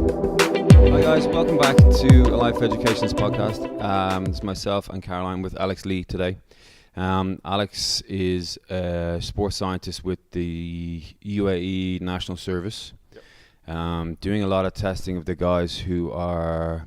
Hi guys, welcome back to a Life Educations podcast. It's myself and Caroline with Alex Lee today. Alex is a sports scientist with the UAE National Service, doing a lot of testing of the guys who are,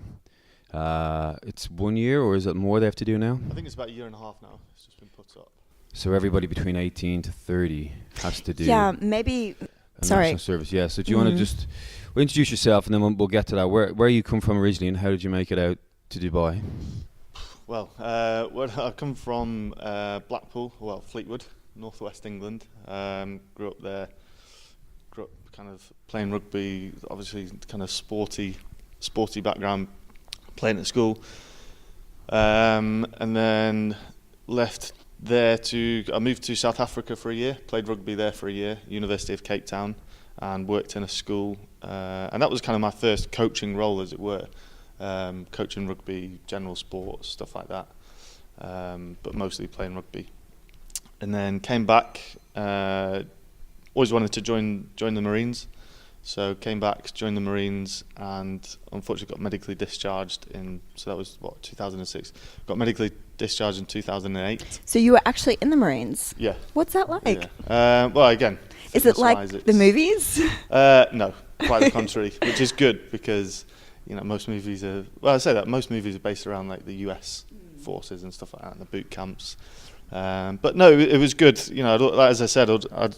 it's 1 year or is it more they have to do now? I think it's about a year and a half now. It's just been put up. So everybody between 18 to 30 has to do maybe. National Service. Yeah, so do you want to just introduce yourself and then we'll get to that. Where you come from originally and how did you make it out to Dubai? Well, I come from Blackpool, Fleetwood, northwest England. Grew up there. Grew up kind of playing rugby, obviously kind of sporty background, playing at school. And then left there I moved to South Africa for a year, played rugby there for a year, University of Cape Town, and worked in a school. And that was kind of my first coaching role, as it were. Coaching rugby, general sports, stuff like that. But mostly playing rugby. And then came back, always wanted to join the Marines. So came back, joined the Marines, and unfortunately got medically discharged so that was 2006. Got medically discharged in 2008. So you were actually in the Marines? Yeah. What's that like? Yeah. Well, again, is it like the movies? No, quite the contrary, which is good because most movies are. Well, I say that most movies are based around like the US forces and stuff like that, and the boot camps. But no, it was good. As I said, I'd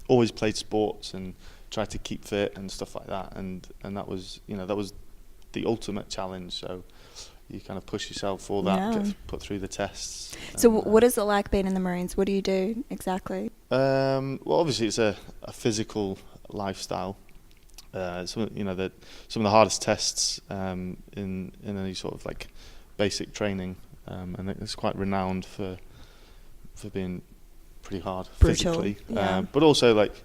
always played sports and tried to keep fit and stuff like that, and that was the ultimate challenge. So you kind of push yourself for that, get put through the tests. So what is it like being in the Marines? What do you do exactly? Well, obviously it's a physical lifestyle. Some of the hardest tests in any sort of like basic training, and it's quite renowned for being pretty hard. Brutal, physically. yeah. But also like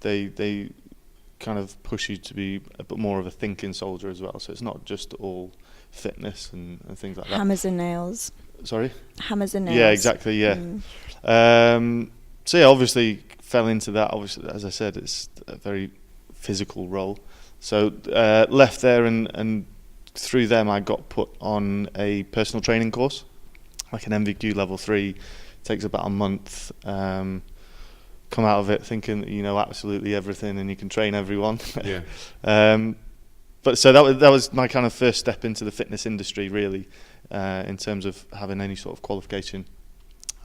they kind of push you to be a bit more of a thinking soldier as well. So it's not just all fitness and things like that. Hammers and nails. Sorry? Hammers and nails. Yeah, exactly, yeah. So yeah, obviously fell into that. Obviously, as I said, it's a very physical role. So left there and through them I got put on a personal training course, like an MVQ level 3. Takes about a month. Come out of it thinking that you know absolutely everything and you can train everyone. Yeah. But so that was my kind of first step into the fitness industry, really, in terms of having any sort of qualification.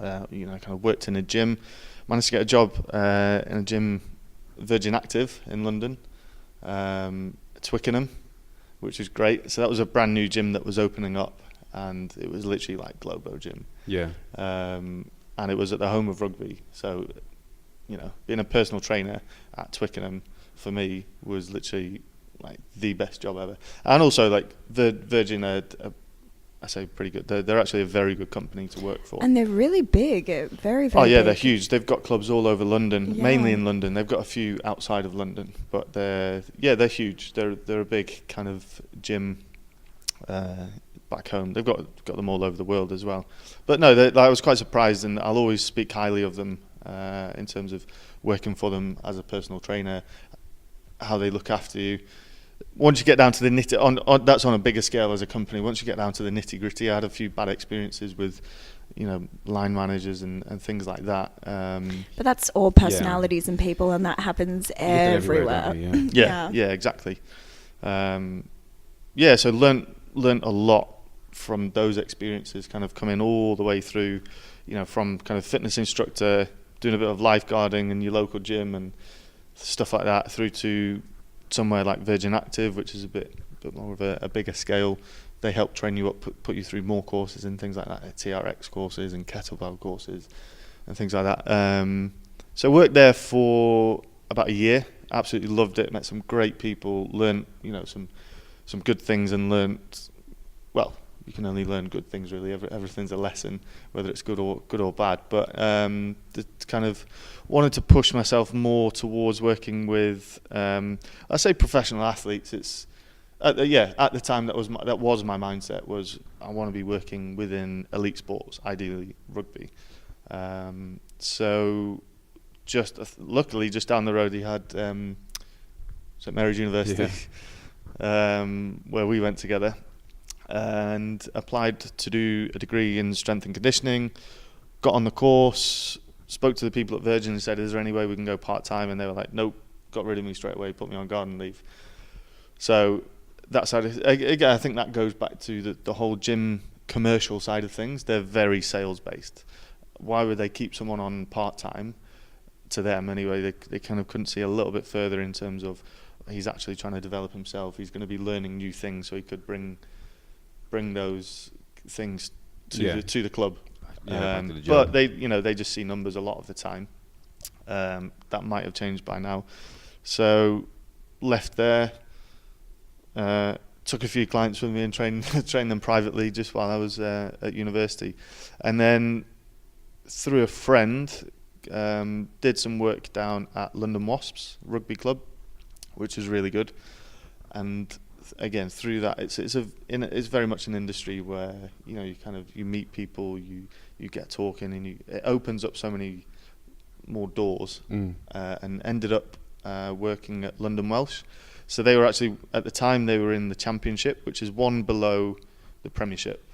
I kind of worked in a gym, managed to get a job in a gym, Virgin Active in London, Twickenham, which was great. So that was a brand new gym that was opening up, and it was literally like Globo Gym. Yeah. And it was at the home of rugby. So, being a personal trainer at Twickenham for me was literally like the best job ever. And also like the Virgin are I say pretty good. They're actually a very good company to work for. And they're really big, very, very Oh yeah, big. they're huge. They've got clubs all over London, Yeah. mainly in London. They've got a few outside of London, but they're huge. They're a big kind of gym back home. They've got them all over the world as well. But no, I was quite surprised, and I'll always speak highly of them in terms of working for them as a personal trainer, how they look after you. Once you get down to the that's on a bigger scale as a company. Once you get down to the nitty gritty, I had a few bad experiences with, line managers and things like that. But that's all personalities and people, and that happens everywhere. Yeah, exactly. So learnt a lot from those experiences, kind of coming all the way through, from kind of fitness instructor, doing a bit of lifeguarding in your local gym and stuff like that, through to somewhere like Virgin Active, which is a bit more of a bigger scale. They help train you up, put you through more courses and things like that, TRX courses and kettlebell courses and things like that. So worked there for about a year, absolutely loved it, met some great people, learned some good things, and learnt, well, you can only learn good things really. Everything's a lesson, whether it's good or bad. But kind of wanted to push myself more towards working with, I say professional athletes. It's at the time that was my mindset, was I want to be working within elite sports, ideally rugby. So luckily just down the road he had St Mary's University. Yeah. where we went together, and applied to do a degree in strength and conditioning. Got on the course, spoke to the people at Virgin and said, is there any way we can go part-time? And they were like, nope, got rid of me straight away, put me on garden leave. So that side, again, I think that goes back to the whole gym commercial side of things. They're very sales-based. Why would they keep someone on part-time? To them anyway, they kind of couldn't see a little bit further in terms of he's actually trying to develop himself. He's going to be learning new things, so he could bring those things to the club. But they just see numbers a lot of the time. That might have changed by now. So left there. Took a few clients with me and trained them privately just while I was at university, and then through a friend. Did some work down at London Wasps Rugby Club, which was really good. And again, through that, it's very much an industry where you meet people, you get talking, and it opens up so many more doors. And ended up working at London Welsh. So they were actually, at the time, they were in the Championship, which is one below the Premiership.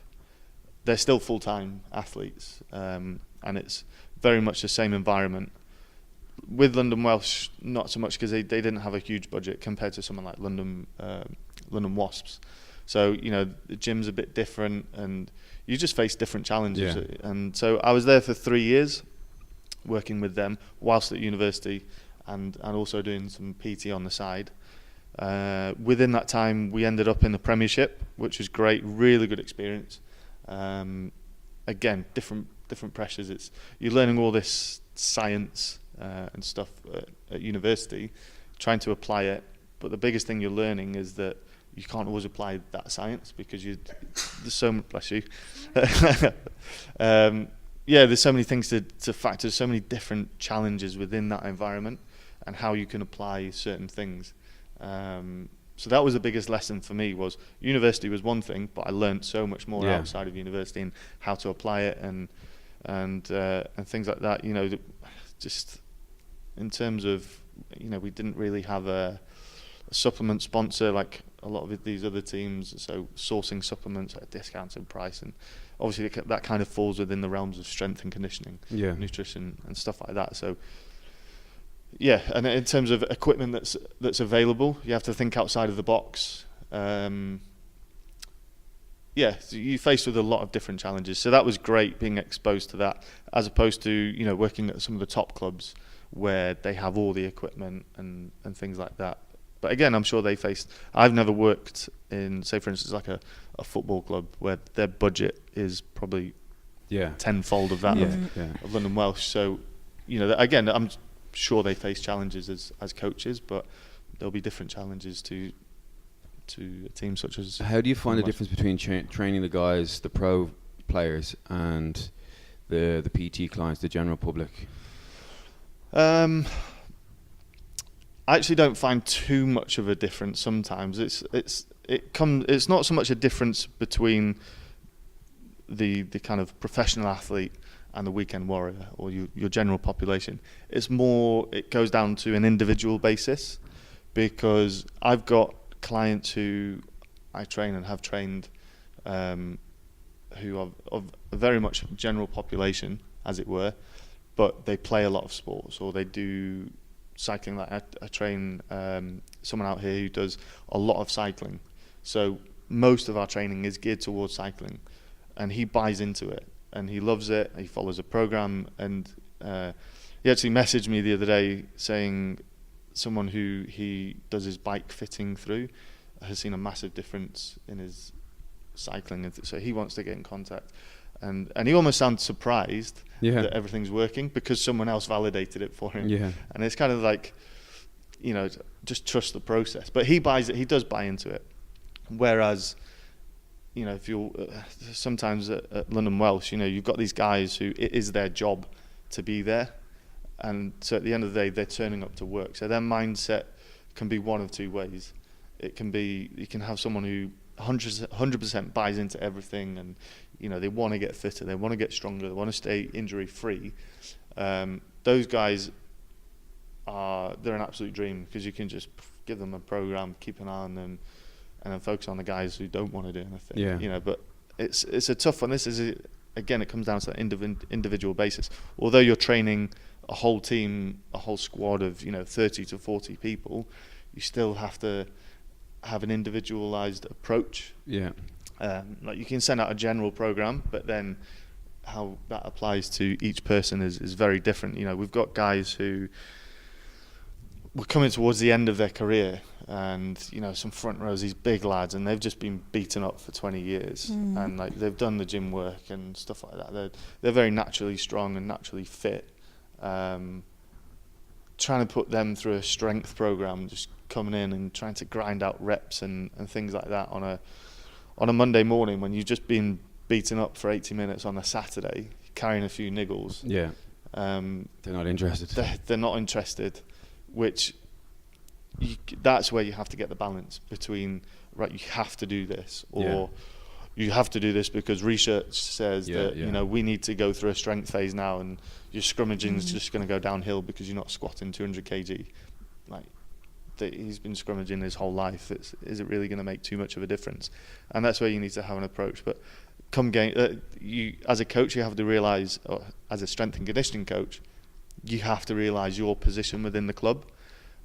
They're still full-time athletes, and it's very much the same environment. With London Welsh, not so much because they didn't have a huge budget compared to someone like London Wasps. So the gym's a bit different, and you just face different challenges. Yeah. And so I was there for 3 years, working with them whilst at university, and also doing some PT on the side. Within that time, we ended up in the Premiership, which was great, really good experience. Again, different pressures. You're learning all this science and stuff at university, trying to apply it. But the biggest thing you're learning is that you can't always apply that science because there's so much. Bless you. There's so many things to factor, so many different challenges within that environment, and how you can apply certain things. So that was the biggest lesson for me. Was university was one thing, but I learned so much more outside of university and how to apply it and things like that. Just in terms of we didn't really have a supplement sponsor like a lot of these other teams. So sourcing supplements at a discounted price, and obviously that kind of falls within the realms of strength and conditioning, nutrition and stuff like that. So. Yeah, and in terms of equipment that's available, you have to think outside of the box. So you're faced with a lot of different challenges. So that was great being exposed to that, as opposed to working at some of the top clubs where they have all the equipment and things like that. But again, I'm sure they faced. I've never worked in, say, for instance, like a football club where their budget is probably tenfold of that of London Welsh. So again, I'm sure they face challenges as coaches, but there'll be different challenges to a team such as. How do you find the difference between training the guys, the pro players, and the PT clients, the general public? I actually don't find too much of a difference. Sometimes it's not so much a difference between the kind of professional athlete and the weekend warrior or your general population. It's more, it goes down to an individual basis, because I've got clients who I train and have trained who are of very much general population, as it were, but they play a lot of sports or they do cycling. Like I train someone out here who does a lot of cycling. So most of our training is geared towards cycling, and he buys into it. And he loves it. He follows a program, and he actually messaged me the other day saying someone who he does his bike fitting through has seen a massive difference in his cycling, so he wants to get in contact. And he almost sounds surprised that everything's working because someone else validated it for him. Yeah. And it's kind of like, just trust the process. But he buys it. He does buy into it. Whereas, if you're sometimes at London Welsh, you've got these guys who it is their job to be there, and so at the end of the day, they're turning up to work. So their mindset can be one of two ways. It can be, you can have someone who 100% buys into everything, and they want to get fitter, they want to get stronger, they want to stay injury free. Those guys they're an absolute dream, because you can just give them a program, keep an eye on them, and then focus on the guys who don't want to do anything. Yeah. You know, but it's a tough one. This is again, it comes down to that individual basis. Although you're training a whole team, a whole squad of 30 to 40 people, you still have to have an individualized approach. Yeah. Like you can send out a general program, but then how that applies to each person is very different. We've got guys who were coming towards the end of their career, and some front rows, these big lads, and they've just been beaten up for 20 years, and like they've done the gym work and stuff like that. They're very naturally strong and naturally fit. Trying to put them through a strength program, just coming in and trying to grind out reps and things like that on a Monday morning when you've just been beaten up for 80 minutes on a Saturday, carrying a few niggles. Yeah. They're not interested. They're not interested, which that's where you have to get the balance between, right, you have to do this, or you have to do this because research says that we need to go through a strength phase now, and your scrummaging is just going to go downhill because you're not squatting 200 kg. Like, he's been scrummaging his whole life. Is it really going to make too much of a difference? And that's where you need to have an approach. But come game, you as a coach, you have to realise, or as a strength and conditioning coach, you have to realise your position within the club,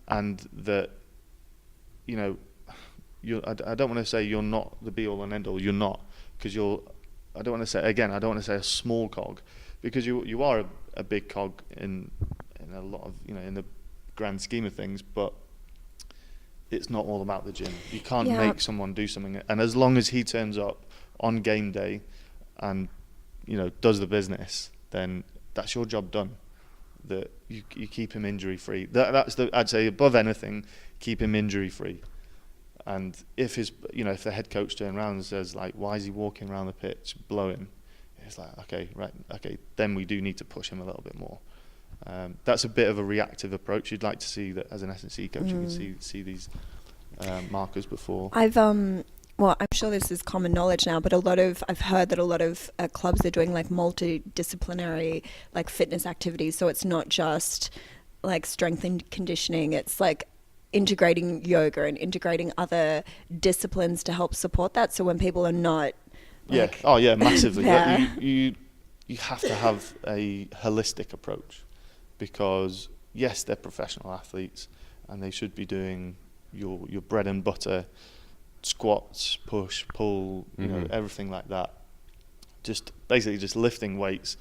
and that I don't want to say you're not the be all and end all. You're not, because I don't want to say a small cog, because you are a big cog in a lot of in the grand scheme of things, but it's not all about the gym. You can't make someone do something, and as long as he turns up on game day and does the business, then that's your job done. That you keep him injury free. That's I'd say above anything, keep him injury free. And if if the head coach turns around and says, like, why is he walking around the pitch blowing? It's like, okay, then we do need to push him a little bit more. That's a bit of a reactive approach. You'd like to see that as an S&C coach, you can see these markers before. Well, I'm sure this is common knowledge now, but I've heard that a lot of clubs are doing like multidisciplinary like fitness activities. So it's not just like strength and conditioning. It's like integrating yoga and integrating other disciplines to help support that. So when people are not massively. You have to have a holistic approach, because yes, they're professional athletes and they should be doing your bread and butter squats, push, pull, everything like that. Just basically just lifting weights.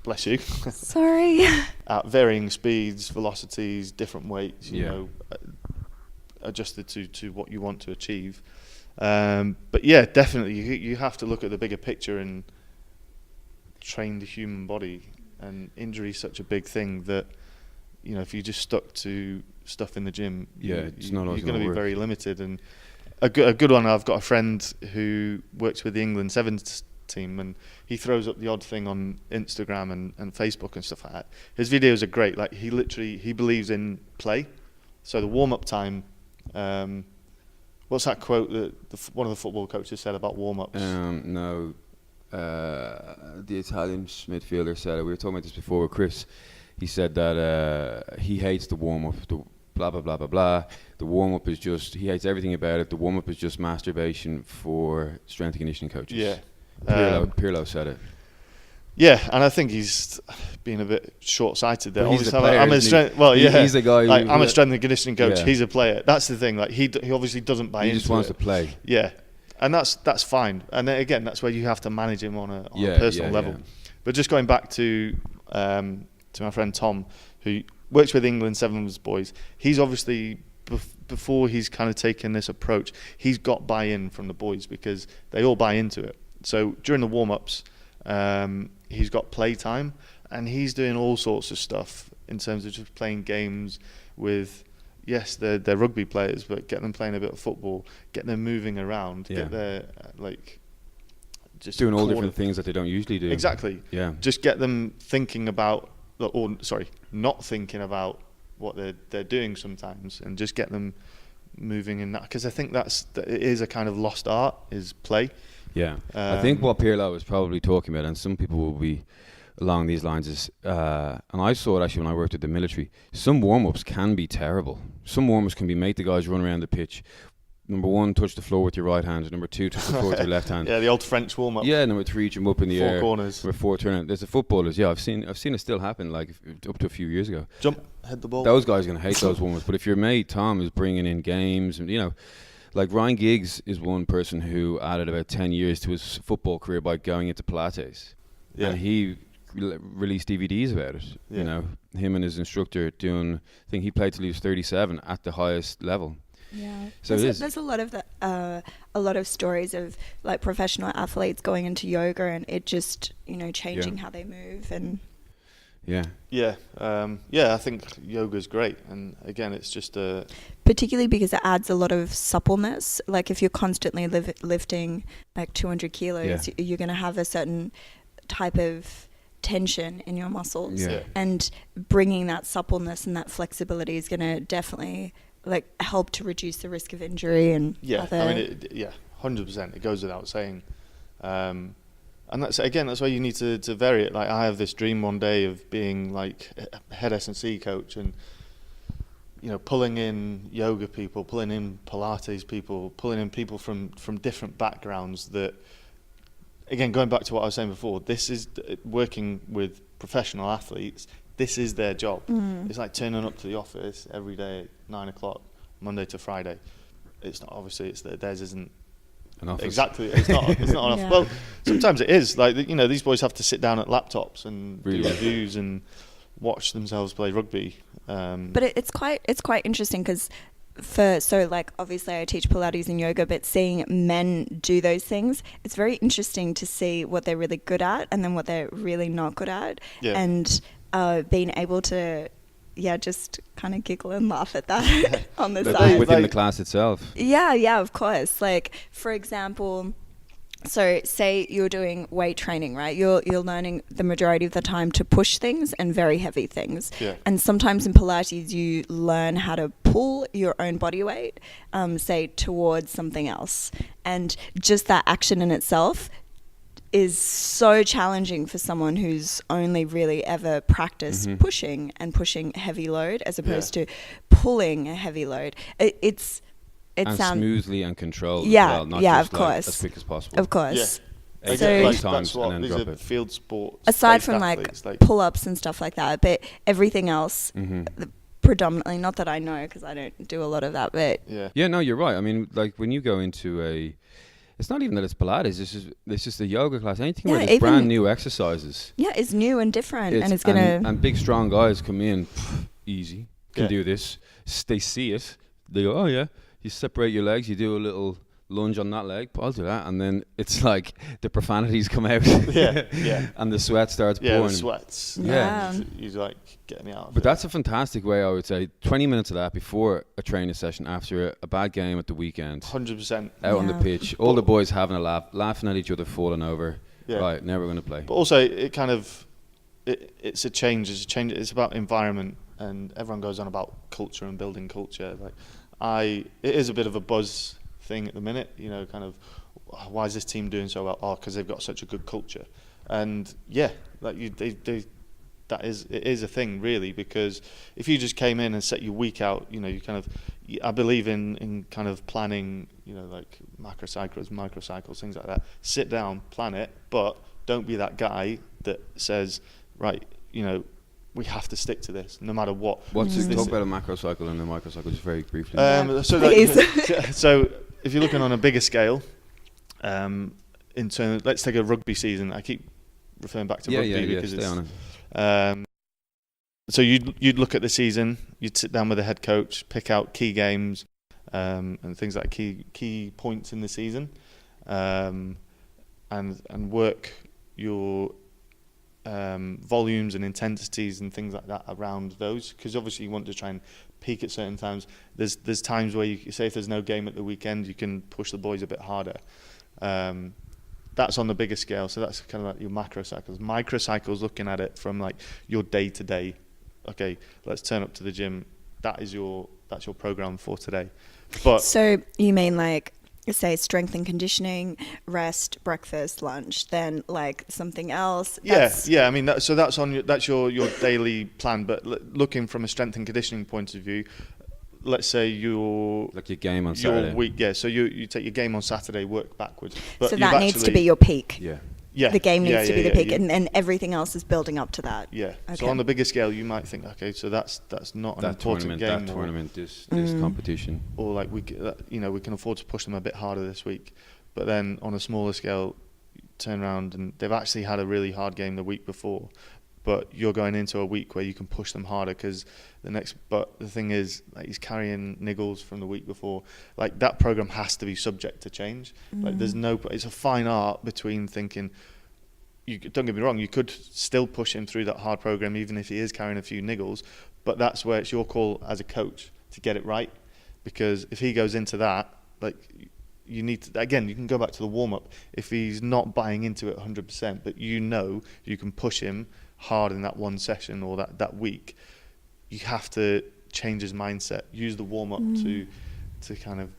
Bless you. Sorry. At varying speeds, velocities, different weights, adjusted to what you want to achieve. But yeah, definitely you have to look at the bigger picture and train the human body. And injury is such a big thing that if you just stuck to stuff in the gym, you're going to be very limited. And a good one, I've got a friend who works with the England Sevens team, and he throws up the odd thing on Instagram and Facebook and stuff like that. His videos are great. Like, he believes in play. So the warm-up time, what's that quote that one of the football coaches said about warm-ups? The Italian midfielder said it. We were talking about this before with Chris. He said that he hates the warm-up, the blah, blah, blah, blah, blah. The warm-up is just, he hates everything about it. The warm-up is just masturbation for strength and conditioning coaches. Yeah. Pirlo said it. Yeah, and I think he's been a bit short-sighted there. He's a player, he's a guy. Like, I'm a strength and conditioning coach. Yeah. He's a player. That's the thing. Like, he obviously doesn't buy into it. He just wants to play. Yeah, and that's fine. And then, again, that's where you have to manage him on a personal level. Yeah. But just going back to my friend Tom, who works with England Sevens boys, he's obviously before he's kind of taken this approach, he's got buy-in from the boys because they all buy into it. So during the warm-ups, he's got play time, and he's doing all sorts of stuff in terms of just playing games with, yes, they're rugby players, but get them playing a bit of football, get them moving around, get their just doing all different things that they don't usually do. Exactly. Yeah. Just get them thinking about, not thinking about what they're doing sometimes, and just get them moving in that, because I think it is a kind of lost art, is play. Yeah, I think what Pirlo is probably talking about, and some people will be along these lines, is, and I saw it actually when I worked at the military, some warm-ups can be terrible. Some warm-ups can be make the guys run around the pitch number one, touch the floor with your right hand. Number two, touch the floor with your left hand. Yeah, the old French warm up. Yeah, number three, jump up in the air. Four corners. Number four, turn it. There's the footballers. Yeah, I've seen it still happen. Like up to a few years ago. Jump, head the ball. Those guys are gonna hate those warm ups. But if your mate Tom is bringing in games, and like Ryan Giggs is one person who added about 10 years to his football career by going into Pilates. Yeah. And he released DVDs about it. Yeah. Him and his instructor doing. I think he played till he was 37 at the highest level. Yeah, so there's a lot of a lot of stories of like professional athletes going into yoga and it just changing how they move and. I think yoga's great, and again, it's just particularly because it adds a lot of suppleness. Like if you're constantly lifting like 200 kilos, you're going to have a certain type of tension in your muscles, and bringing that suppleness and that flexibility is going to definitely like help to reduce the risk of injury and other. I mean, 100%. It goes without saying. And that's why you need to vary it. Like I have this dream one day of being like a head S&C coach, and pulling in yoga people, pulling in Pilates people, pulling in people from different backgrounds. That again, going back to what I was saying before, this is working with professional athletes. This is their job. It's like turning up to the office every day at 9 o'clock, Monday to Friday. It's not, obviously theirs isn't. Exactly, it's not enough. Yeah. Well, sometimes it is. Like these boys have to sit down at laptops and do reviews and watch themselves play rugby. But it's quite interesting because obviously I teach Pilates and yoga, but seeing men do those things, it's very interesting to see what they're really good at and then what they're really not good at, and being able to. Yeah, just kind of giggle and laugh at that on the side. Within the class itself. Yeah, of course. Like, for example, so say you're doing weight training, right? You're learning the majority of the time to push things and very heavy things. Yeah. And sometimes in Pilates, you learn how to pull your own body weight, say, towards something else. And just that action in itself is so challenging for someone who's only really ever practiced pushing heavy load as opposed to pulling a heavy load. It sounds smoothly and controlled. Yeah, as well, not yeah, just of course, as quick as possible. Of course. Yeah. So that's what these are field sports. Aside from athletes, like pull-ups and stuff like that, but everything else, predominantly, not that I know because I don't do a lot of that, but no, you're right. I mean, like when you go into it's not even that it's Pilates. It's just a yoga class. Anything where there's brand new exercises. Yeah, it's new and different, and it's gonna. And big strong guys come in, easy, can do this. They see it. They go, oh yeah. You separate your legs. You do a little lunge on that leg. I'll do that, and then it's like the profanities come out. And the sweat starts pouring. Yeah, the sweats. You're like, get me out of But it. that's a fantastic way, I would say. 20 minutes of that before a training session after a bad game at the weekend. 100%. Out on the pitch, all the boys having a laugh, laughing at each other, falling over. Yeah. Right, now we're going to play. But also, it kind of, it's a change. It's about environment, and everyone goes on about culture and building culture. It is a bit of a buzz thing at the minute, kind of, why is this team doing so well? Because they've got such a good culture. And it is a thing really, because if you just came in and set your week out, I believe in kind of planning, like microcycles, things like that. Sit down, plan it, but don't be that guy that says, right, we have to stick to this no matter what. Talk about a macrocycle and a microcycle just very briefly. So if you're looking on a bigger scale, let's take a rugby season. I keep referring back to rugby because stay on it. So you'd look at the season, you'd sit down with the head coach, pick out key games and things like key points in the season, and work your volumes and intensities and things like that around those, because obviously you want to try and peak at certain times. There's times where you say, if there's no game at the weekend, you can push the boys a bit harder. That's on the bigger scale, so that's kind of like your macrocycles. Microcycles, looking at it from like your day to day. Okay, let's turn up to the gym. That's your program for today. But so you mean like, say, strength and conditioning, rest, breakfast, lunch, then like something else? I mean, that's your daily plan. But looking from a strength and conditioning point of view, let's say your game on Saturday. Your week, yeah. So you take your game on Saturday, work backwards. But so that needs to be your peak. Yeah. The game needs to be the peak, and everything else is building up to that. Yeah. Okay. So on the bigger scale, you might think, okay, so that's not an important game. That tournament, this competition. Or like we can afford to push them a bit harder this week. But then on a smaller scale, turn around and they've actually had a really hard game the week before, but you're going into a week where you can push them harder because but the thing is, like, he's carrying niggles from the week before. Like, that program has to be subject to change. Like, it's a fine art between thinking, don't get me wrong, you could still push him through that hard program even if he is carrying a few niggles, but that's where it's your call as a coach to get it right, because if he goes into that, like, you need to, again, you can go back to the warm-up. If he's not buying into it 100%, but you can push him hard in that one session or that week, you have to change his mindset, use the warm-up to kind of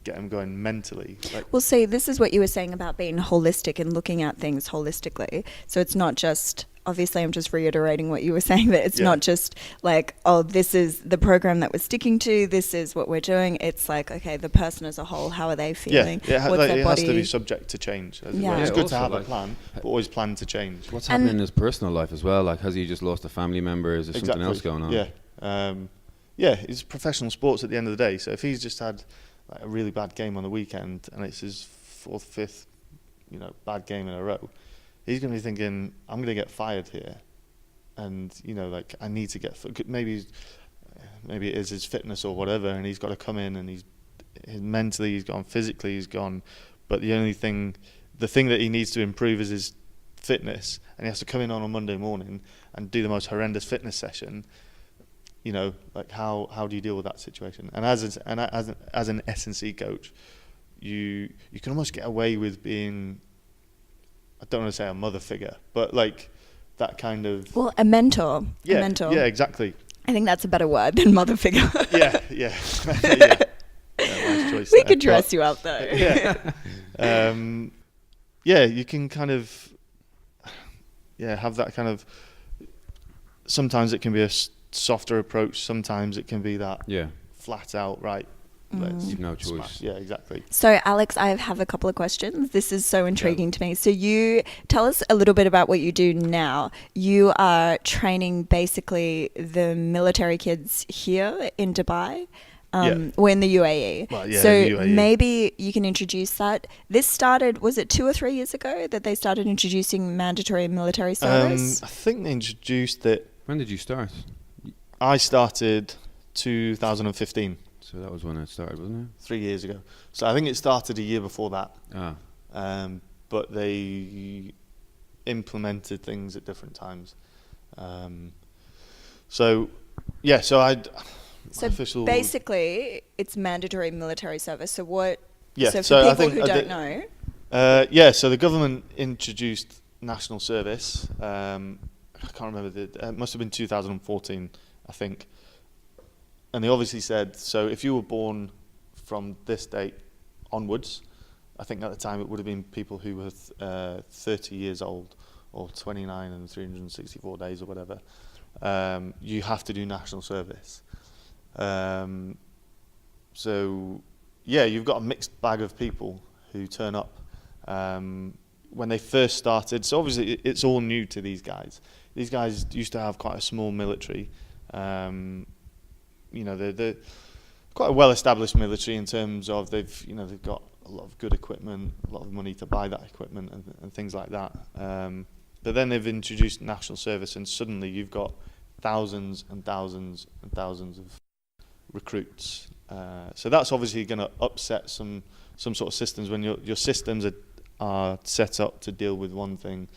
get him going mentally. Well, see, this is what you were saying about being holistic and looking at things holistically. So it's not just, obviously I'm just reiterating what you were saying, that it's not just like, oh, this is the program that we're sticking to, this is what we're doing. It's like, okay, the person as a whole, how are they feeling? Yeah, it has to be subject to change. It's good to have a plan, but always plan to change. What's happening in his personal life as well? Like, has he just lost a family member? Is there something else going on? It's professional sports at the end of the day. So if he's just had like a really bad game on the weekend and it's his fifth, bad game in a row, he's going to be thinking, I'm going to get fired here, and like, I need to get. Maybe it is his fitness or whatever, and he's got to come in and mentally he's gone, physically he's gone, but the thing that he needs to improve is his fitness, and he has to come in on a Monday morning and do the most horrendous fitness session. Like, how do you deal with that situation? And as an S&C coach, you can almost get away with being, I don't want to say a mother figure, but like that kind of... Well, a mentor. Yeah, a mentor. Yeah, exactly. I think that's a better word than mother figure. Yeah. Nice choice. We could dress you up though. You can kind of... have that kind of... Sometimes it can be a softer approach, sometimes it can be that flat out, right? You've no choice. Smash. Yeah, exactly. So, Alex, I have a couple of questions. This is so intriguing to me. So you tell us a little bit about what you do now. You are training basically the military kids here in Dubai. Or in the UAE. Well, so the UAE. Maybe you can introduce that. This started, was it 2 or 3 years ago that they started introducing mandatory military service? I think they introduced it. When did you start? I started 2015. So that was when it started, wasn't it? 3 years ago. So I think it started a year before that. But they implemented things at different times. So basically, it's mandatory military service. So what? Yeah. So for people who don't know. So the government introduced national service. I can't remember it must have been 2014, I think. And they obviously said, so if you were born from this date onwards, I think at the time it would have been people who were 30 years old or 29 and 364 days or whatever, you have to do national service. You've got a mixed bag of people who turn up. When they first started, so obviously it's all new to these guys. These guys used to have quite a small military. They're quite a well-established military in terms of they've got a lot of good equipment, a lot of money to buy that equipment and things like that. But then they've introduced national service, and suddenly you've got thousands and thousands and thousands of recruits. So that's obviously going to upset some sort of systems when your systems are set up to deal with one thing,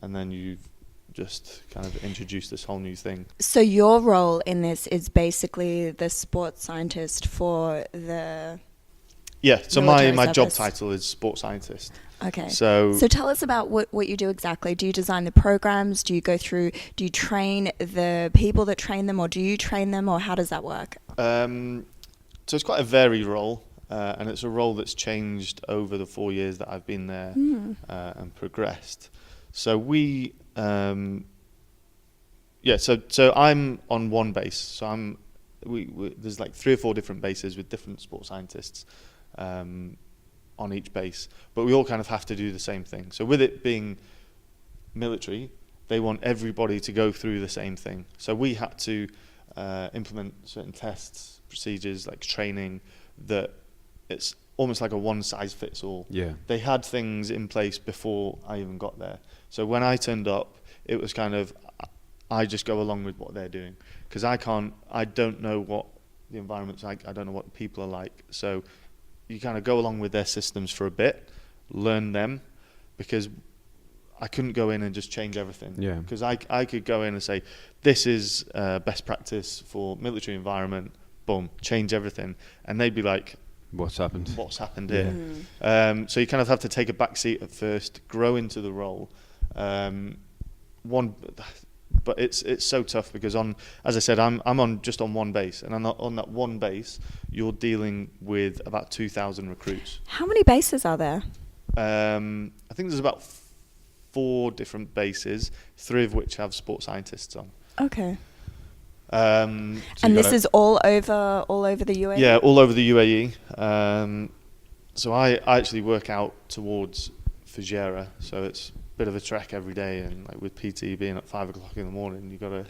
and then you've just kind of introduced this whole new thing. So your role in this is basically the sports scientist for the... Yeah, so my job title is sports scientist. Okay. So tell us about what you do exactly. Do you design the programs? Do you train the people that train them, or do you train them, or how does that work? So it's quite a varied role, and it's a role that's changed over the 4 years that I've been there and progressed. So so I'm on one base. So I'm there's like 3 or 4 different bases with different sports scientists on each base, but we all kind of have to do the same thing. So with it being military, they want everybody to go through the same thing. So we had to implement certain tests, procedures, like training, that it's almost like a one-size-fits-all. Yeah. They had things in place before I even got there. So when I turned up, it was kind of, I just go along with what they're doing, because I don't know what the environment's like, I don't know what people are like. So you kind of go along with their systems for a bit, learn them, because I couldn't go in and just change everything. Yeah. Because I could go in and say, this is best practice for military environment, boom, change everything. And they'd be like, What's happened here? So you kind of have to take a back seat at first, grow into the role. But it's so tough, because as I said, I'm on just on one base, and on that one base, you're dealing with about 2,000 recruits. How many bases are there? I think there's about 4 different bases, 3 of which have sports scientists on. Okay. So and this is all over the UAE? Yeah, all over the UAE. So I actually work out towards Fujairah, so it's a bit of a trek every day, and like with PT being at 5 o'clock in the morning, you gotta.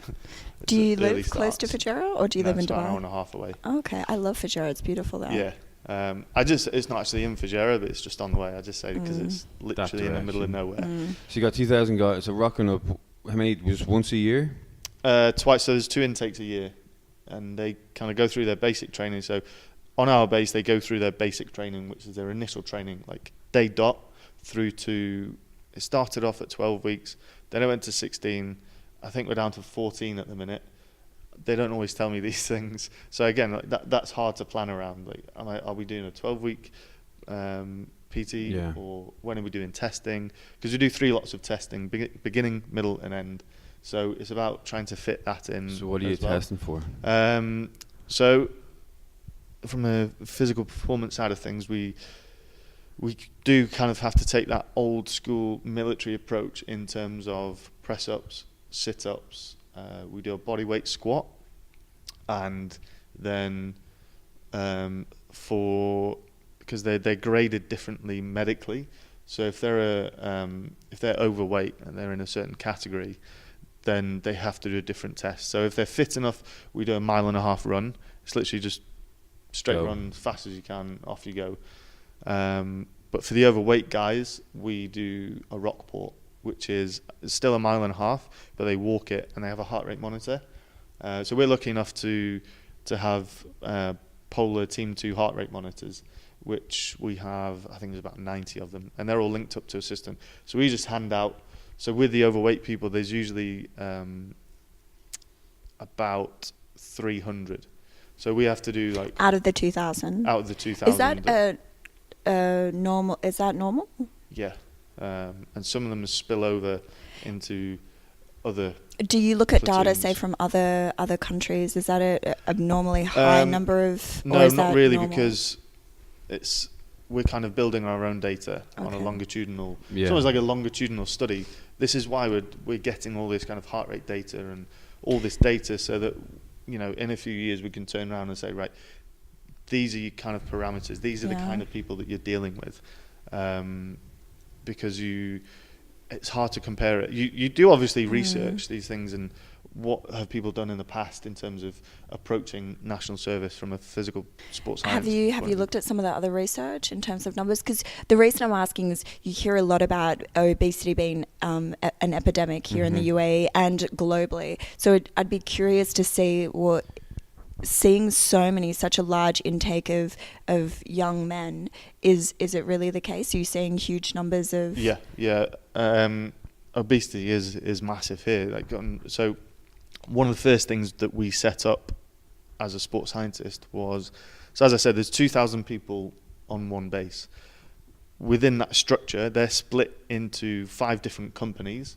Do you live close to Fujairah, or do you live in It's Dubai? about an hour and a half away. Okay, I love Fujairah. It's beautiful there. Yeah. It's not actually in Fujairah, but it's just on the way. I just say because it's literally in the middle of nowhere. So you got 2,000 guys. So rocking up. How many? Was once a year? Twice. So there's 2 intakes a year, and they kind of go through their basic training. So on our base, they go through their basic training, which is their initial training, like day dot through to. It started off at 12 weeks, then it went to 16. I think we're down to 14 at the minute. They don't always tell me these things. So again, like that's hard to plan around. Like, are we doing a 12-week PT, or when are we doing testing? Because we do 3 lots of testing, beginning, middle, and end. So it's about trying to fit that in. So what are you testing for? So from a physical performance side of things, we do kind of have to take that old school military approach in terms of press-ups, sit-ups. We do a body weight squat, and then because they're graded differently medically. So if they're overweight and they're in a certain category, then they have to do a different test. So if they're fit enough, we do a 1.5 mile run. It's literally just straight run as fast as you can, off you go. But for the overweight guys, we do a rock port, which is still a 1.5 miles, but they walk it and they have a heart rate monitor. So we're lucky enough to have Polar Team 2 heart rate monitors, which we have, I think there's about 90 of them, and they're all linked up to a system. So we just hand out. So with the overweight people, there's usually about 300. So we have to do like out of the 2,000. Out of the 2,000. Is that normal? Is that normal? Yeah, and some of them spill over into other. Do you look at platoons. data, say, from other countries? Is that a abnormally high number of? No, not really, because we're kind of building our own data on a longitudinal. Yeah. It's almost like a longitudinal study. This is why we're getting all this kind of heart rate data and all this data, so that in a few years we can turn around and say, right, these are your kind of parameters. These are the kind of people that you're dealing with, because it's hard to compare it. You do obviously research these things, and what have people done in the past in terms of approaching national service from a physical sports science? Have you looked at some of the other research in terms of numbers? Because the reason I'm asking is you hear a lot about obesity being an epidemic here in the UAE and globally. So I'd be curious to see seeing such a large intake of young men, is it really the case? Are you seeing huge numbers of? Yeah. Obesity is massive here. So one of the first things that we set up as a sports scientist was, so as I said, there's 2,000 people on one base. Within that structure, they're split into 5 different companies.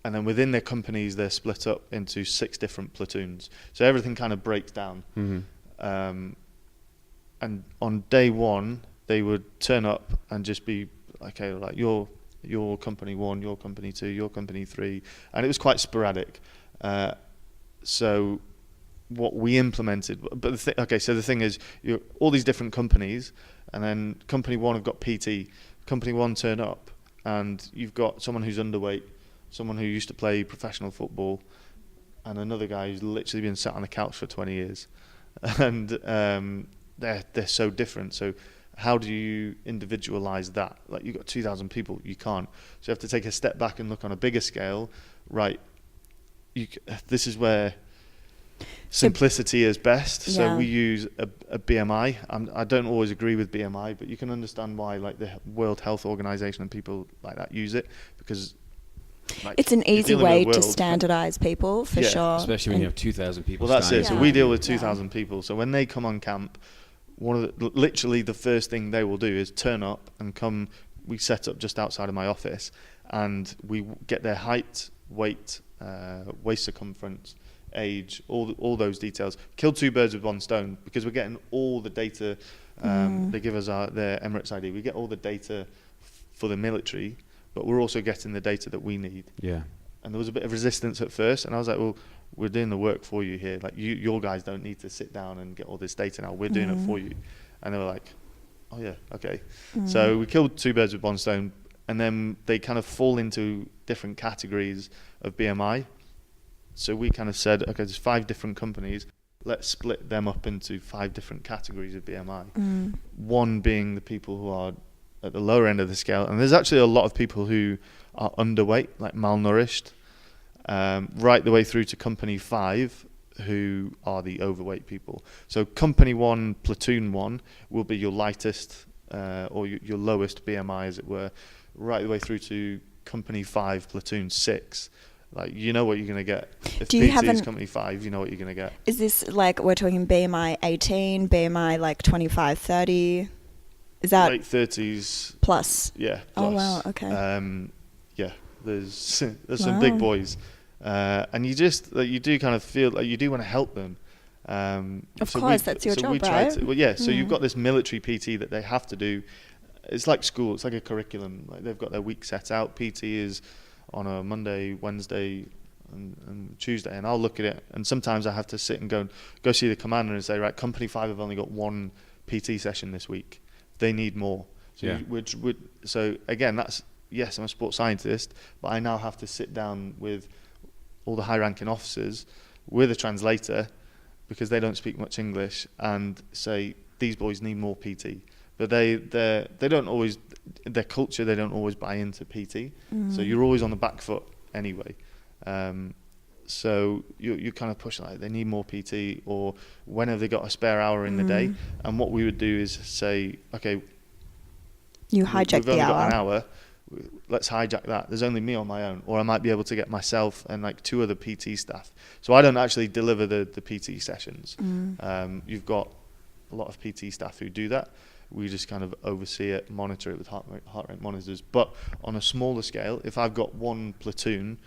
And then within their companies, they're split up into 6 different platoons. So everything kind of breaks down. And on day 1, they would turn up and just be, okay, like your company 1, your company 2, your company 3. And it was quite sporadic. So what we implemented. But so the thing is, all these different companies, and then company one have got PT. Company one turn up, and you've got someone who's underweight, someone who used to play professional football, and another guy who's literally been sat on a couch for 20 years. And they're so different. So how do you individualize that? Like, you've got 2,000 people, you can't. So you have to take a step back and look on a bigger scale. Right, this is where simplicity is best. Yeah. So we use a BMI. I don't always agree with BMI, but you can understand why, like, the World Health Organization and people like that use it, because like, it's an easy way to world, standardize people, for sure. Especially when you have 2,000 people. Well, that's it. standing. So we deal with 2,000 people. So when they come on camp, literally the first thing they will do is turn up and come. We set up just outside of my office, and we get their height, weight, waist circumference, age, all those details. Kill two birds with one stone, because we're getting all the data. They give us their Emirates ID. We get all the data for the military, but we're also getting the data that we need. Yeah. And there was a bit of resistance at first, and I was like, well, we're doing the work for you here. Like, your guys don't need to sit down and get all this data now. We're doing it for you. And they were like, oh yeah, okay. So we killed two birds with one stone, and then they kind of fall into different categories of BMI. So we kind of said, okay, there's 5 different companies. Let's split them up into 5 different categories of BMI. One being the people who are at the lower end of the scale. And there's actually a lot of people who are underweight, like malnourished, right the way through to company 5, who are the overweight people. So company 1, platoon 1 will be your lightest or your lowest BMI, as it were, right the way through to company 5, platoon 6. Like, you know what you're going to get. If Do you PT have is company 5, you know what you're going to get. Is this like, we're talking BMI 18, BMI like 25, 30? Is that late 30s? plus? Yeah. Oh, Plus. wow, okay. Yeah, there's some big boys, and you do kind of feel like you do want to help them. Of course, that's your job, right? So you've got this military PT that they have to do. It's like school. It's like a curriculum. Like, they've got their week set out. PT is on a Monday, Wednesday, and Tuesday, and I'll look at it. And sometimes I have to sit and go see the commander and say, right, company 5 have only got 1 PT session this week. They need more. So Yeah. So again, that's, yes, I'm a sports scientist, but I now have to sit down with all the high-ranking officers with a translator, because they don't speak much English, and say, these boys need more PT. But they don't always, their culture, they don't always buy into PT. So you're always on the back foot anyway. So you kind of push, like, they need more PT, or when have they got a spare hour in the day? And what we would do is say, okay, You hijack we've only the got an hour. hour. Let's hijack that. There's only me on my own, or I might be able to get myself and like 2 other PT staff. So I don't actually deliver the PT sessions. You've got a lot of PT staff who do that. We just kind of oversee it, monitor it with heart rate monitors. But on a smaller scale, if I've got 1 platoon,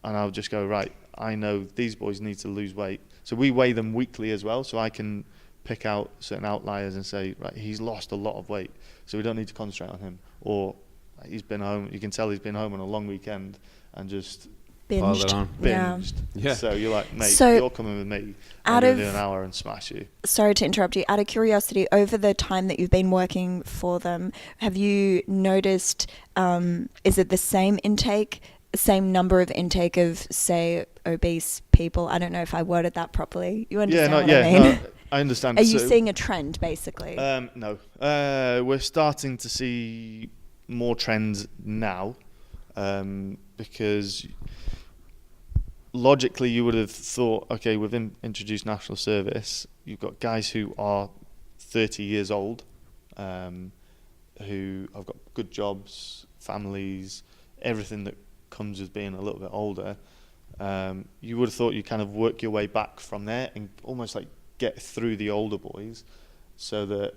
and I'll just go, right, I know these boys need to lose weight. So we weigh them weekly as well, so I can pick out certain outliers and say, right, he's lost a lot of weight, so we don't need to concentrate on him. Or he's been home, you can tell he's been home on a long weekend and just Piled it on. binged. Yeah. So you're like, mate, So you're coming with me. I'm out going to of- do an hour and smash you. Sorry to interrupt you. Out of curiosity, over the time that you've been working for them, have you noticed, is it the same intake, same number of intake of, say, obese people? I don't know if I worded that properly. You understand what I mean? No, I understand. Are you So, seeing a trend, basically? no. We're starting to see more trends now, because logically you would have thought, okay, we've introduced national service. You've got guys who are 30 years old, who have got good jobs, families, everything that comes with being a little bit older. You would have thought you kind of work your way back from there and almost like get through the older boys, so that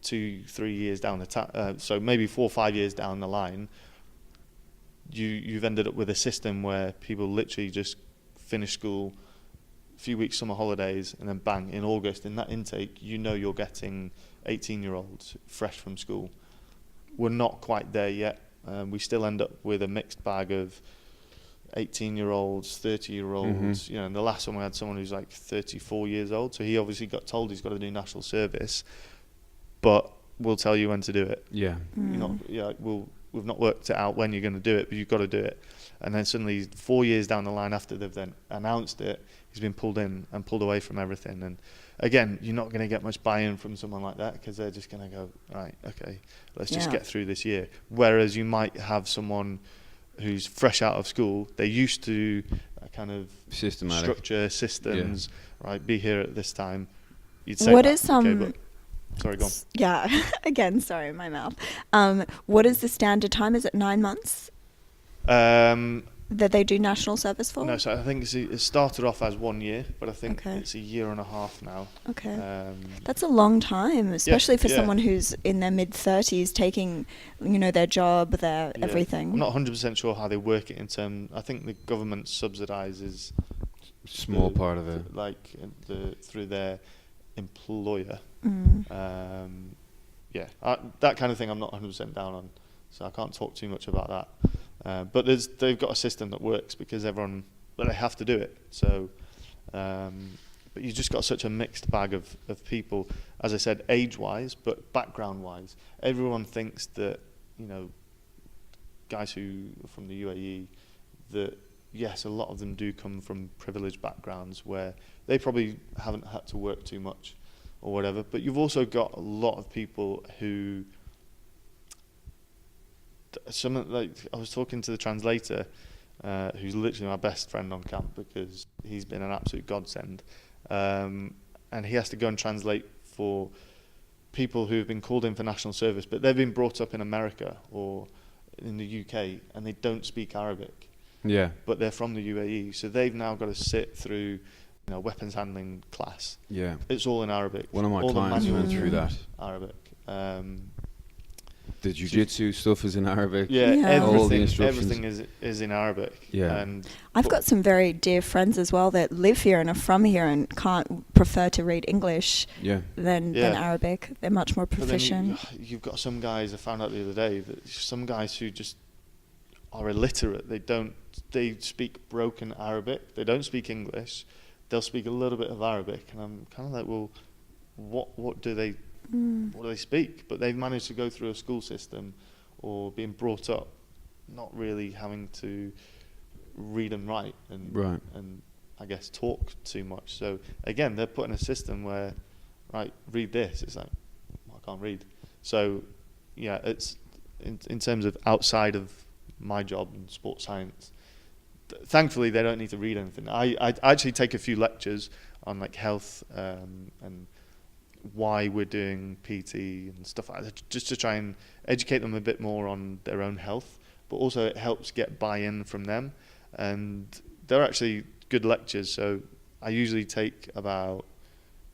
2-3 years down the so maybe 4 or 5 years down the line, you've ended up with a system where people literally just finish school, a few weeks summer holidays, and then bang, in August, in that intake, you know you're getting 18-year-olds fresh from school. We're not quite there yet. We still end up with a mixed bag of 18-year-olds, 30-year-olds, and the last one we had someone who's like 34 years old, so he obviously got told he's got to do national service, but we'll tell you when to do it. Yeah. We've not worked it out when you're going to do it, but you've got to do it. And then suddenly 4 years down the line after they've then announced it, he's been pulled in and pulled away from everything. And again, you're not going to get much buy-in from someone like that, because they're just going to go, right, okay, let's just get through this year. Whereas you might have someone who's fresh out of school, they're used to that kind of Systematic structure, systems, right, be here at this time. You'd say What that, is okay, but sorry, go on. Yeah, again, sorry, my mouth. What is the standard time? Is it 9 months that they do national service for? No, so I think it started off as 1 year, but I think Okay. it's a year and a half now. Okay. That's a long time, especially for yeah. someone who's in their mid-30s taking, their job, their everything. I'm not 100% sure how they work it in terms. I think the government subsidises small part of it, through their employer. Mm. That kind of thing I'm not 100% down on, so I can't talk too much about that. But they've got a system that works because they have to do it. So, but you just got such a mixed bag of people, as I said, age-wise, but background-wise. Everyone thinks that, guys who are from the UAE, that yes, a lot of them do come from privileged backgrounds where they probably haven't had to work too much or whatever. But you've also got a lot of people who, I was talking to the translator, who's literally my best friend on camp because he's been an absolute godsend, and he has to go and translate for people who have been called in for national service, but they've been brought up in America or in the UK and they don't speak Arabic. Yeah. But they're from the UAE, so they've now got to sit through, weapons handling class. Yeah. It's all in Arabic. One of my all clients went through that. Arabic. The jiu-jitsu stuff is in Arabic. Yeah. All the instructions. Everything is in Arabic. Yeah. And I've got some very dear friends as well that live here and are from here and prefer to read English than Arabic. They're much more proficient. But then you've got some guys, I found out the other day, that some guys who just are illiterate. They speak broken Arabic. They don't speak English. They'll speak a little bit of Arabic. And I'm kind of like, well, what do they speak? But they've managed to go through a school system or being brought up not really having to read and write and I guess talk too much. So again, they're put in a system where, right, read this. It's like, I can't read. So yeah, it's in terms of outside of my job in sports science, thankfully they don't need to read anything. I actually take a few lectures on like health and why we're doing PT and stuff like that, just to try and educate them a bit more on their own health, but also it helps get buy-in from them, and they're actually good lectures. So I usually take about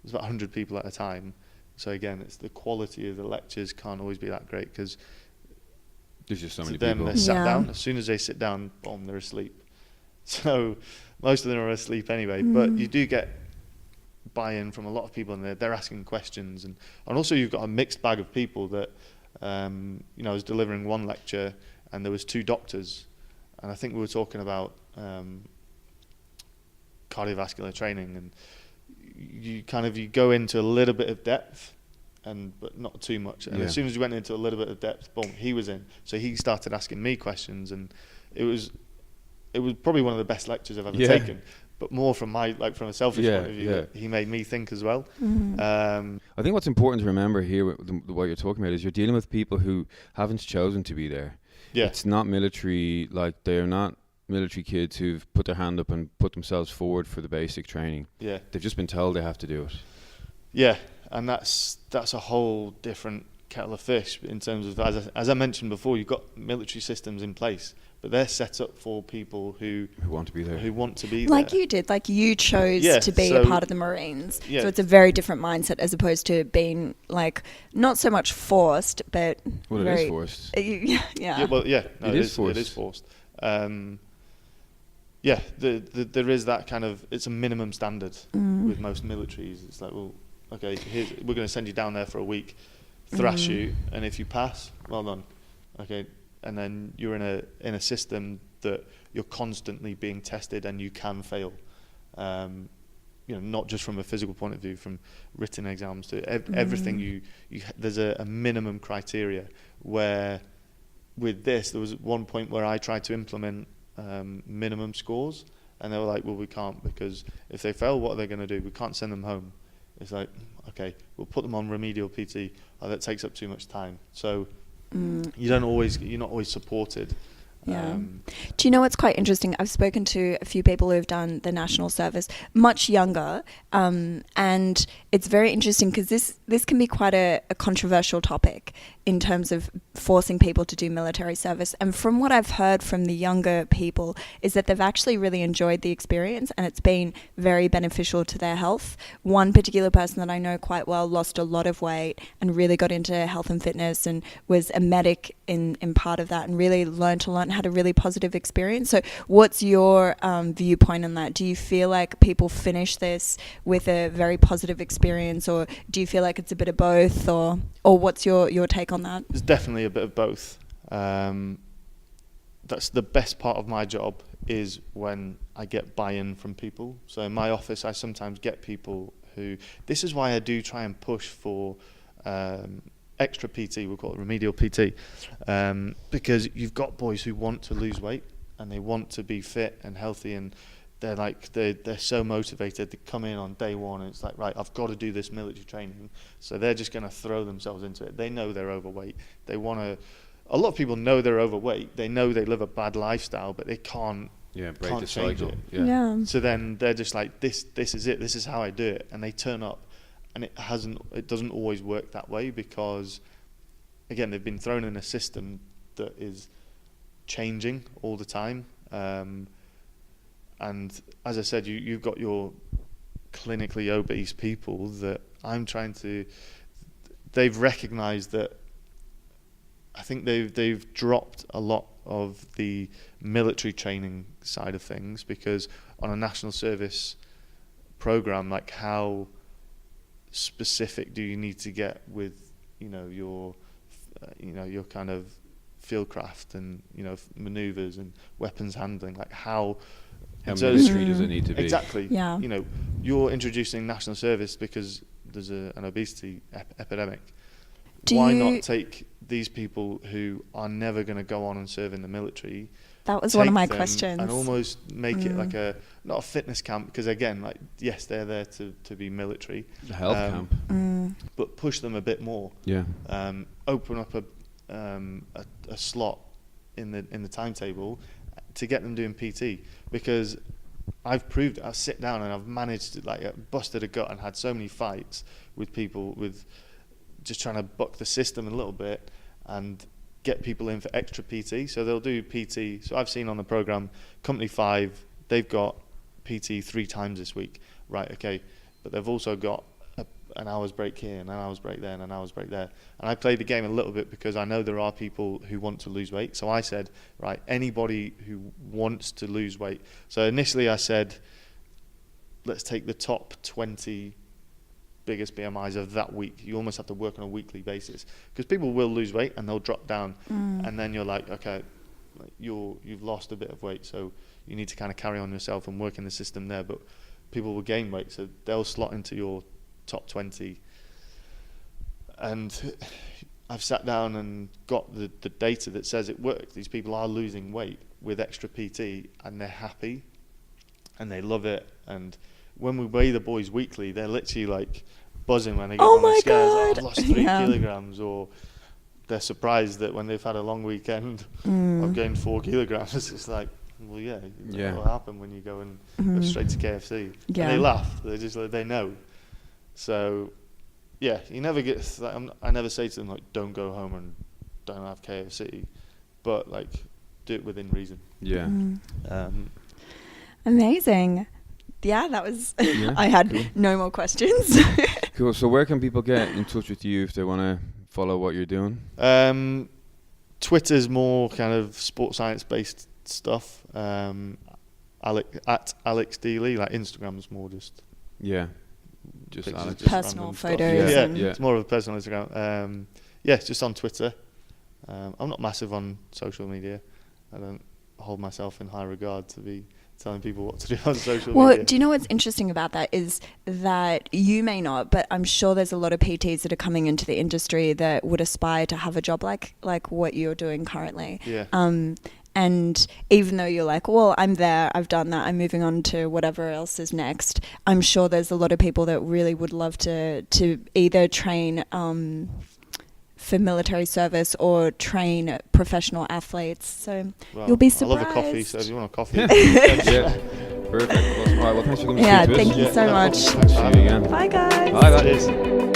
100 people at a time. So again, it's the quality of the lectures can't always be that great because there's just so many them people. they're sat down. As soon as they sit down, boom, they're asleep. So most of them are asleep anyway. But you do get buy-in from a lot of people, and they're asking questions, and also you've got a mixed bag of people that I was delivering one lecture and there was two doctors, and I think we were talking about cardiovascular training, and you go into a little bit of depth but not too much, and as soon as you went into a little bit of depth, boom, he was in. So he started asking me questions, and it was probably one of the best lectures I've ever taken. But more from from a selfish point of view, he made me think as well. Mm-hmm. I think what's important to remember here, what you're talking about, is you're dealing with people who haven't chosen to be there. Yeah. It's not military, they're not military kids who've put their hand up and put themselves forward for the basic training. Yeah. They've just been told they have to do it. Yeah, and that's a whole different kettle of fish in terms of, as I mentioned before, you've got military systems in place, but they're set up for people who want to be there. Like you did, like you chose to be a part of the Marines. Yeah. So it's a very different mindset as opposed to being not so much forced, but it is forced. It is forced. It is forced. There is that kind of, it's a minimum standard with most militaries. It's like, well, okay, we're going to send you down there for a week, thrash you, and if you pass, well done. Okay, and then you're in a system that you're constantly being tested and you can fail. Not just from a physical point of view, from written exams to everything. You there's a minimum criteria where with this, there was one point where I tried to implement minimum scores, and they were like, well, we can't, because if they fail, what are they going to do? We can't send them home. It's like, okay, we'll put them on remedial PT. Oh, that takes up too much time. So you're not always supported. Yeah. Do you know what's quite interesting? I've spoken to a few people who have done the national service, much younger, and it's very interesting because this can be quite a controversial topic in terms of forcing people to do military service. And from what I've heard from the younger people is that they've actually really enjoyed the experience and it's been very beneficial to their health. One particular person that I know quite well lost a lot of weight and really got into health and fitness and was a medic in part of that and really learned a lot and had a really positive experience. So what's your viewpoint on that? Do you feel like people finish this with a very positive experience, or do you feel like it's a bit of both, or what's your take on that? It's definitely a bit of both. That's the best part of my job, is when I get buy-in from people. So in my office, I sometimes get people who, this is why I do try and push for extra PT, we'll call it remedial PT, because you've got boys who want to lose weight and they want to be fit and healthy, and they're so motivated to come in on day one, and it's like, right, I've got to do this military training, so they're just going to throw themselves into it. They know they're overweight. They want to. A lot of people know they're overweight. They know they live a bad lifestyle, but they can't. Break can't the change cycle. it. Yeah. So then they're just like, this is it. This is how I do it, and they turn up, and it doesn't always work that way, because again, they've been thrown in a system that is changing all the time. And as I said, you've got your clinically obese people that I'm trying to. They've recognised that. I think they've dropped a lot of the military training side of things, because on a national service program, like, how specific do you need to get with your kind of fieldcraft and maneuvers and weapons handling, like how military does it need to be? Exactly. Yeah. You're introducing national service because there's an obesity epidemic. Do Why you- not take these people who are never going to go on and serve in the military? That was one of take my them questions. And almost make it like not a fitness camp, because again, like, yes, they're there to be military. The health camp. But push them a bit more. Yeah. Open up a slot in the timetable to get them doing PT, because I've proved it. I sit down and I've managed to, like, busted a gut and had so many fights with people with just trying to buck the system a little bit and get people in for extra PT. So they'll do PT. So I've seen on the program, Company 5, they've got PT 3 times this week. Right, okay. But they've also got an hour's break here and an hour's break there and an hour's break there. And I played the game a little bit because I know there are people who want to lose weight. So I said, right, anybody who wants to lose weight. So initially I said, let's take the top 20 biggest BMIs of that week. You almost have to work on a weekly basis, because people will lose weight and they'll drop down, and then you're like, okay, you've lost a bit of weight, so you need to kind of carry on yourself and work in the system there. But people will gain weight, so they'll slot into your top 20. And I've sat down and got the data that says it works. These people are losing weight with extra PT, and they're happy and they love it. And when we weigh the boys weekly, they're literally like buzzing when they get on the scales. Oh, I've lost 3 kilograms, or they're surprised that when they've had a long weekend, I've gained 4 kilograms. It's like, well, yeah. What will happen when you go and go straight to KFC? Yeah. And they laugh. They're just like, they know. So, yeah, you never get. Like, I never say to them, like, don't go home and don't have KFC, but like, do it within reason. Yeah. Amazing. Yeah, that was. Yeah, I had cool. no more questions. Cool. So where can people get in touch with you if they want to follow what you're doing? Twitter's more kind of sports science based stuff. At Alex Dealey. Like, Instagram's more just Just pictures, Alex. just Personal random stuff. photos. Yeah, and- it's more of a personal Instagram. It's just on Twitter. I'm not massive on social media. I don't hold myself in high regard to be telling people what to do on social Well, media. do you know what's interesting about that is that you may not, but I'm sure there's a lot of PTs that are coming into the industry that would aspire to have a job like what you're doing currently. Yeah. And even though you're like, well, I'm there, I've done that, I'm moving on to whatever else is next, I'm sure there's a lot of people that really would love to either train for military service or train professional athletes. So Well, you'll be I surprised. love a coffee, so if you want a coffee. Yeah, perfect. Well, all right, well, thanks for coming to Yeah, speak to us. thank you so no much. problem. Thanks for See having you me. again. Bye, guys. Bye, guys. Cheers.